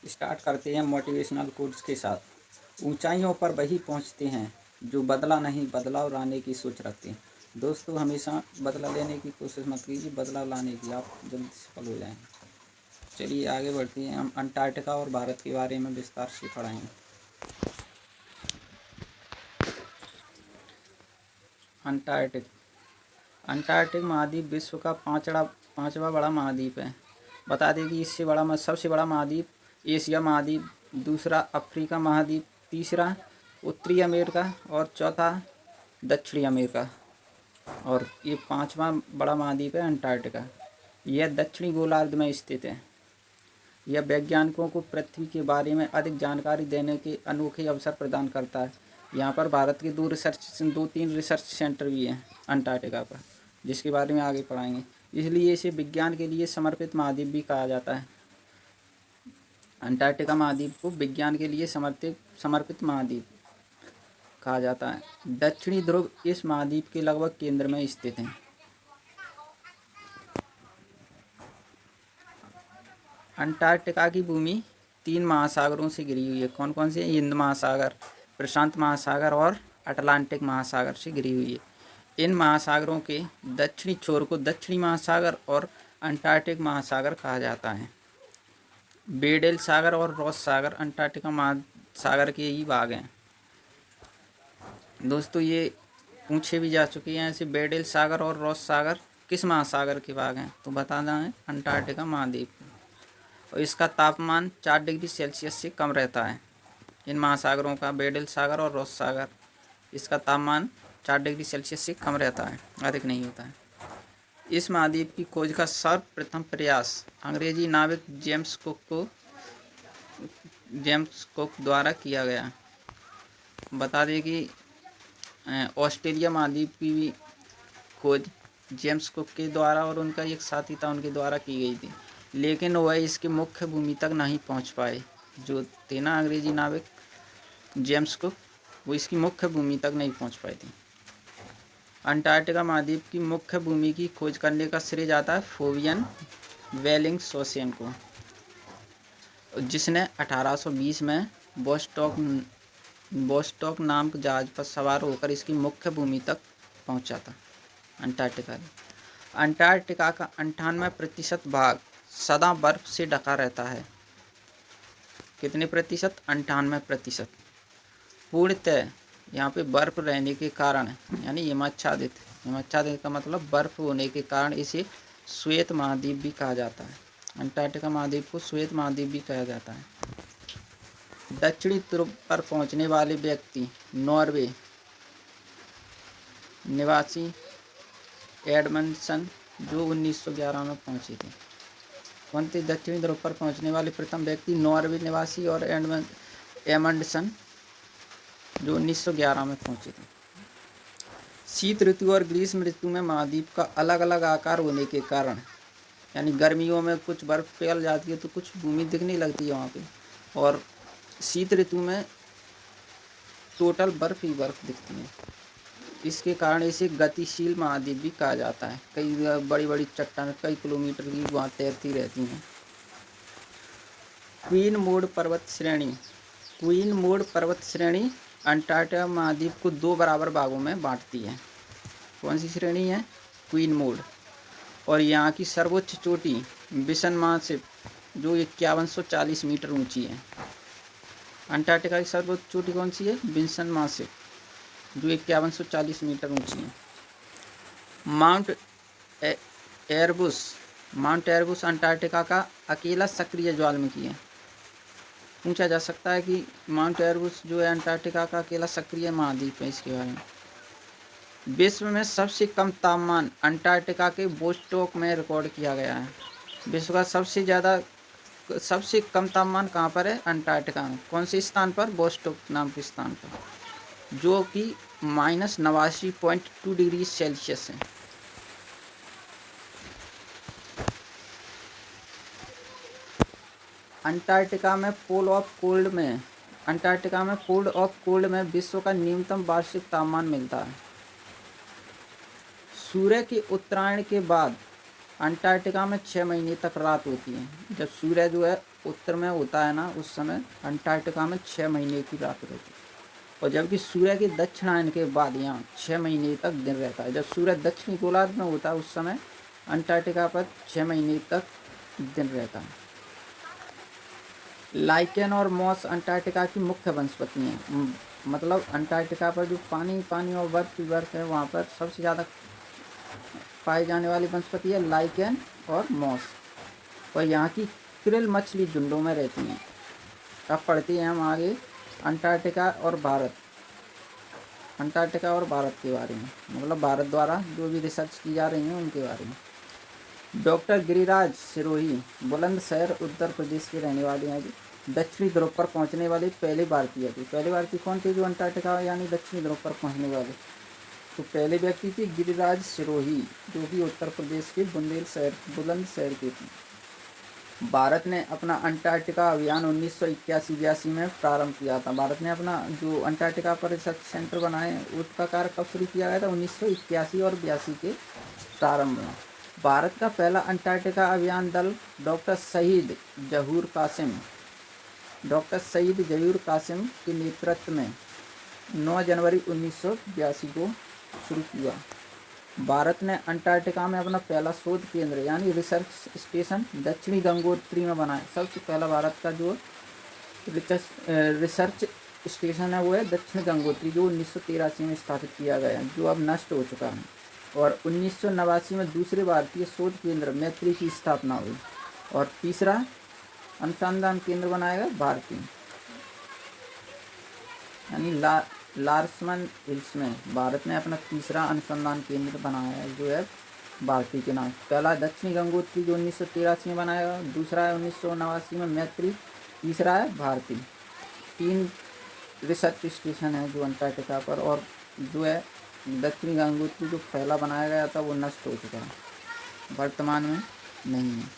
Start करते हैं motivational quotes के साथ। ऊंचाइयों पर वही पहुंचते हैं जो बदला नहीं बदलाव लाने की सोच रखते हैं। दोस्तों हमेशा बदला लेने की कोशिश मत कीजिए, बदलाव लाने की आप जल्दी सफल हो जाएंगे। चलिए आगे बढ़ते हैं। हम अंटार्कटिका और भारत के बारे में विस्तार से पढ़ाएंगे। अंटार्कटिक महाद्वीप विश्व का पांचवा बड़ा महाद्वीप है। बता दें कि इससे बड़ा सबसे बड़ा महाद्वीप एशिया महाद्वीप, दूसरा अफ्रीका महाद्वीप, तीसरा उत्तरी अमेरिका और चौथा दक्षिणी अमेरिका, और ये पांचवा बड़ा महाद्वीप है अंटार्कटिका। यह दक्षिणी गोलार्ध में स्थित है। यह वैज्ञानिकों को पृथ्वी के बारे में अधिक जानकारी देने के अनोखे अवसर प्रदान करता है। यहाँ पर भारत के 2-3 रिसर्च सेंटर भी हैं अंटार्कटिका पर, जिसके बारे में आगे पढ़ाएंगे। इसलिए इसे विज्ञान के लिए समर्पित महाद्वीप भी कहा जाता है। अंटार्कटिका महाद्वीप को विज्ञान के लिए समर्पित महाद्वीप कहा जाता है। दक्षिणी ध्रुव इस महाद्वीप के लगभग केंद्र में स्थित है। अंटार्कटिका की भूमि 3 महासागरों से घिरी हुई है। कौन कौन से? हिंद महासागर, प्रशांत महासागर और अटलांटिक महासागर से घिरी हुई है। इन महासागरों के दक्षिणी छोर को दक्षिणी महासागर और अंटार्कटिक महासागर कहा जाता है। बेडेल सागर और रॉस सागर अंटार्कटिका महासागर के ही भाग हैं। दोस्तों ये पूछे भी जा चुके हैं, ऐसे बेडेल सागर और रॉस सागर किस महासागर के भाग हैं? तो बताना है अंटार्कटिका महाद्वीप। और इसका तापमान 4 डिग्री सेल्सियस से कम रहता है। इन महासागरों का बेडेल सागर और रॉस सागर, इसका तापमान 4 डिग्री सेल्सियस से कम रहता है, अधिक नहीं होता है। इस महाद्वीप की खोज का सर्वप्रथम प्रयास अंग्रेजी नाविक जेम्स कुक द्वारा किया गया। बता दें कि ऑस्ट्रेलिया महाद्वीप की भी खोज जेम्स कुक के द्वारा और उनका एक साथी था उनके द्वारा की गई थी, लेकिन वह इसकी मुख्य भूमि तक नहीं पहुंच पाए। जो थे ना अंग्रेजी नाविक जेम्स कुक, वो इसकी मुख्य भूमि तक नहीं पहुंच पाए थे। अंटार्कटिका महाद्वीप की मुख्य भूमि की खोज करने का श्रेय जाता है फोबियन वेलिंगशॉसेन को, जिसने 1820 में बोस्टॉक नामक जहाज पर सवार होकर इसकी मुख्य भूमि तक पहुंचा था। अंटार्कटिका का 98% भाग सदा बर्फ से ढका रहता है। कितने प्रतिशत? 98%। पूर्णतः यहाँ पे बर्फ रहने के कारण, यानी हिमाच्छादित का मतलब बर्फ होने के कारण इसे श्वेत महाद्वीप भी कहा जाता है। अंटार्कटिका महाद्वीप को श्वेत महाद्वीप भी कहा जाता है। दक्षिणी ध्रुव पर पहुंचने वाले व्यक्ति नॉर्वे निवासी एडमंडसन, जो 1911 में पहुंचे थे। कौन थे दक्षिणी ध्रुव पर पहुंचने वाले प्रथम व्यक्ति? नॉर्वे निवासी और एडमंडसन, जो 1911 में पहुंचे थे। शीत ऋतु और ग्रीष्म ऋतु में महाद्वीप का अलग अलग आकार होने के कारण, यानी गर्मियों में कुछ बर्फ पिघल जाती है तो कुछ भूमि दिखने लगती है वहाँ पे, और शीत ऋतु में टोटल बर्फ ही बर्फ दिखती है। इसके कारण इसे गतिशील महाद्वीप भी कहा जाता है। कई बड़ी बड़ी चट्टान कई किलोमीटर की वहाँ तैरती रहती हैं। क्वीन मोड पर्वत श्रेणी अंटार्कटिका महाद्वीप को 2 बराबर भागों में बांटती है। कौन सी श्रेणी है? Queen mode. और यहाँ की सर्वोच्च चोटी बिसन मासिप, जो 5140 मीटर ऊंची है। अंटार्कटिका की सर्वोच्च चोटी कौन सी है? बिसन मासिप, जो 5140 मीटर ऊंची है। माउंट एरबुस अंटार्कटिका का अकेला सक्रिय ज्वालामुखी है। पूछा जा सकता है कि माउंट एरबुस जो है अंटार्कटिका का अकेला सक्रिय महाद्वीप है, इसके बारे में। विश्व में सबसे कम तापमान अंटार्कटिका के बोस्टॉक में रिकॉर्ड किया गया है। विश्व का सबसे कम तापमान कहाँ पर है? अंटार्कटिका में। कौन से स्थान पर? बोस्टॉक नाम के स्थान पर, जो कि -89.2 डिग्री सेल्सियस है। अंटार्कटिका में पोल ऑफ कोल्ड में विश्व का न्यूनतम वार्षिक तापमान मिलता है। सूर्य के उत्तरायण के बाद अंटार्कटिका में 6 महीने तक रात होती है। जब सूर्य जो है उत्तर में होता है ना, उस समय अंटार्कटिका में 6 महीने की रात रहती है, और जबकि सूर्य के दक्षिणायन के बाद यहाँ 6 महीने तक दिन रहता है। जब सूर्य दक्षिणी गोलार्ध में होता है उस समय अंटार्कटिका पर 6 महीने तक दिन रहता है। लाइकेन और मॉस अंटार्कटिका की मुख्य वनस्पति हैं। मतलब अंटार्कटिका पर जो पानी और बर्फ है, वहाँ पर सबसे ज़्यादा पाई जाने वाली वनस्पति है लाइकेन और मॉस, और यहाँ की क्रिल मछली झुंडों में रहती हैं। अब पढ़ते हैं हम आगे अंटार्कटिका और भारत के बारे में, मतलब भारत द्वारा जो भी रिसर्च की जा रही हैं उनके बारे में। डॉक्टर गिरिराज सिरोही बुलंदशहर उत्तर प्रदेश के रहने वाले हैं। दक्षिणी ध्रुव पर पहुंचने वाले पहले भारतीय थे। पहले भारतीय कौन थे जो अंटार्कटिका यानी दक्षिणी ध्रुव पर पहुंचने वाले? तो पहले व्यक्ति थे गिरिराज सिरोही, जो कि उत्तर प्रदेश के बुलंदशहर के थे। भारत ने अपना अंटार्कटिका अभियान 1981-82 में प्रारंभ किया था। भारत ने अपना जो अंटार्कटिका पर रिसर्च सेंटर बनाए उसका कार्य कब शुरू किया गया था? 1981 और 82 के प्रारंभ में। भारत का पहला अंटार्कटिका अभियान दल डॉक्टर शहीद जहूर कासिम के नेतृत्व में 9 जनवरी 1982 को शुरू किया। भारत ने अंटार्कटिका में अपना पहला शोध केंद्र यानी रिसर्च स्टेशन दक्षिणी गंगोत्री में बनाया। सबसे पहला भारत का जो रिसर्च स्टेशन है वो है दक्षिण गंगोत्री, जो 1983 में स्थापित किया गया है, जो अब नष्ट हो चुका है। और 1989 में दूसरे भारतीय शोध केंद्र मैत्री की स्थापना हुई, और तीसरा अनुसंधान केंद्र बनाया गया भारती यानी लार्समन हिल्स में। भारत ने अपना तीसरा अनुसंधान केंद्र बनाया है जो है भारती के नाम। पहला दक्षिणी गंगोत्री जो 1983 में बनाया गया, दूसरा है 1989 में मैत्री, तीसरा है भारती। 3 रिसर्च स्टेशन है जो अंटार्कटिका पर, और जो है दक्षिणी गंगोत्री जो पहला बनाया गया था वो नष्ट हो चुका है, वर्तमान में नहीं है।